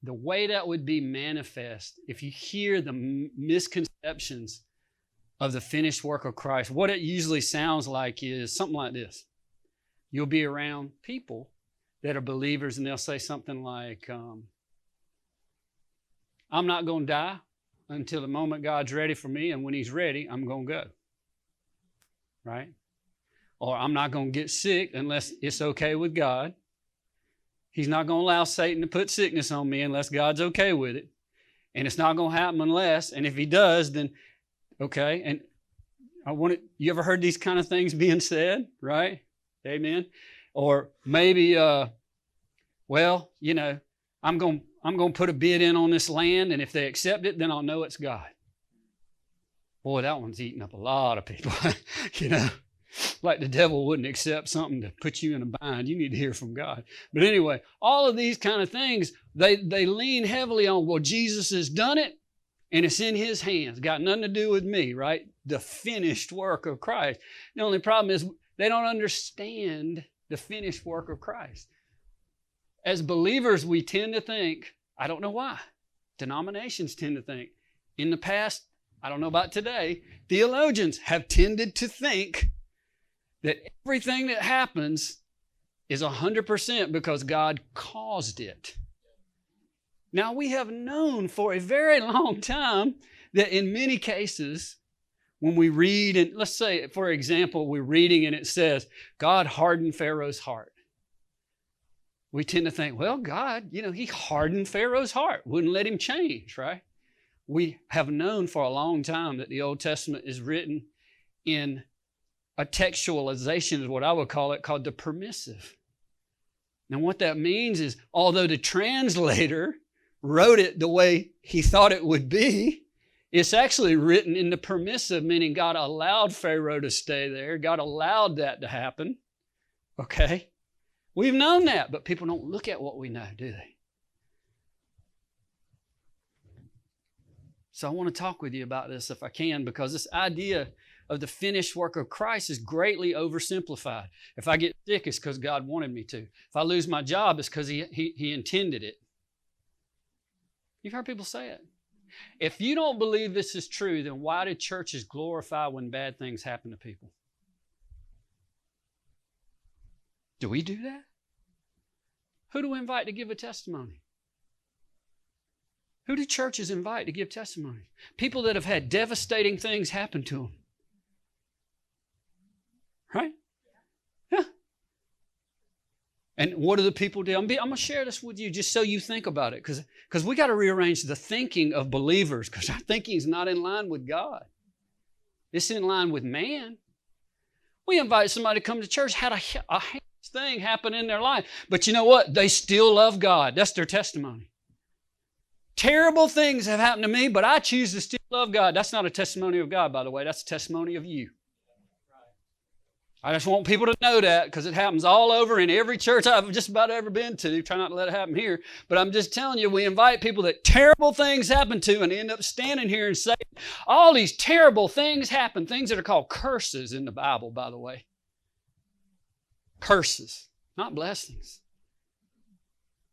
the way that would be manifest, if you hear the misconceptions of the finished work of Christ, what it usually sounds like is something like this. You'll be around people that are believers and they'll say something like, I'm not going to die until the moment God's ready for me, and when He's ready, I'm going to go. Right? Or I'm not going to get sick unless it's okay with God. He's not going to allow Satan to put sickness on me unless God's okay with it. And it's not going to happen unless, and if He does, then okay. And you ever heard these kind of things being said, right? Amen. Or maybe, well, you know, I'm going to put a bid in on this land, and if they accept it, then I'll know it's God. Boy, that one's eating up a lot of people. You know, like the devil wouldn't accept something to put you in a bind. You need to hear from God. But anyway, all of these kind of things, they lean heavily on, well, Jesus has done it, and it's in His hands. Got nothing to do with me, right? The finished work of Christ. The only problem is they don't understand the finished work of Christ. As believers, we tend to think, I don't know why, denominations tend to think, in the past, I don't know about today, theologians have tended to think that everything that happens is 100% because God caused it. Now, we have known for a very long time that in many cases, when we read, and let's say, for example, we're reading and it says, God hardened Pharaoh's heart. We tend to think, well, God, you know, He hardened Pharaoh's heart, wouldn't let him change, right? We have known for a long time that the Old Testament is written in a textualization, is what I would call it, called the permissive. Now, what that means is, although the translator wrote it the way he thought it would be, it's actually written in the permissive, meaning God allowed Pharaoh to stay there. God allowed that to happen. Okay? We've known that, but people don't look at what we know, do they? So I want to talk with you about this if I can, because this idea of the finished work of Christ is greatly oversimplified. If I get sick, it's because God wanted me to. If I lose my job, it's because he intended it. You've heard people say it. If you don't believe this is true, then why do churches glorify when bad things happen to people? Do we do that? Who do we invite to give a testimony? Who do churches invite to give testimony? People that have had devastating things happen to them. Right? Yeah. And what do the people do? I'm going to share this with you just so you think about it, because we got to rearrange the thinking of believers, because our thinking is not in line with God. It's in line with man. We invite somebody to come to church, had a heinous thing happen in their life, but you know what? They still love God. That's their testimony. Terrible things have happened to me, but I choose to still love God. That's not a testimony of God, by the way. That's a testimony of you. I just want people to know that, because it happens all over in every church I've just about ever been to. Try not to let it happen here. But I'm just telling you, we invite people that terrible things happen to and end up standing here and saying, all these terrible things happen. Things that are called curses in the Bible, by the way. Curses, not blessings.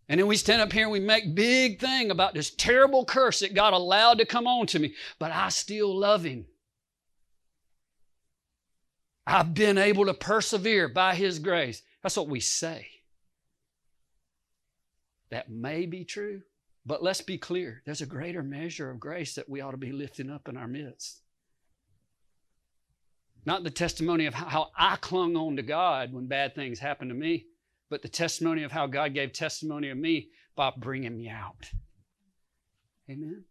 And then we stand up here and we make big thing about this terrible curse that God allowed to come on to me. But I still love Him. I've been able to persevere by His grace. That's what we say. That may be true, but let's be clear. There's a greater measure of grace that we ought to be lifting up in our midst. Not the testimony of how I clung on to God when bad things happened to me, but the testimony of how God gave testimony of me by bringing me out. Amen.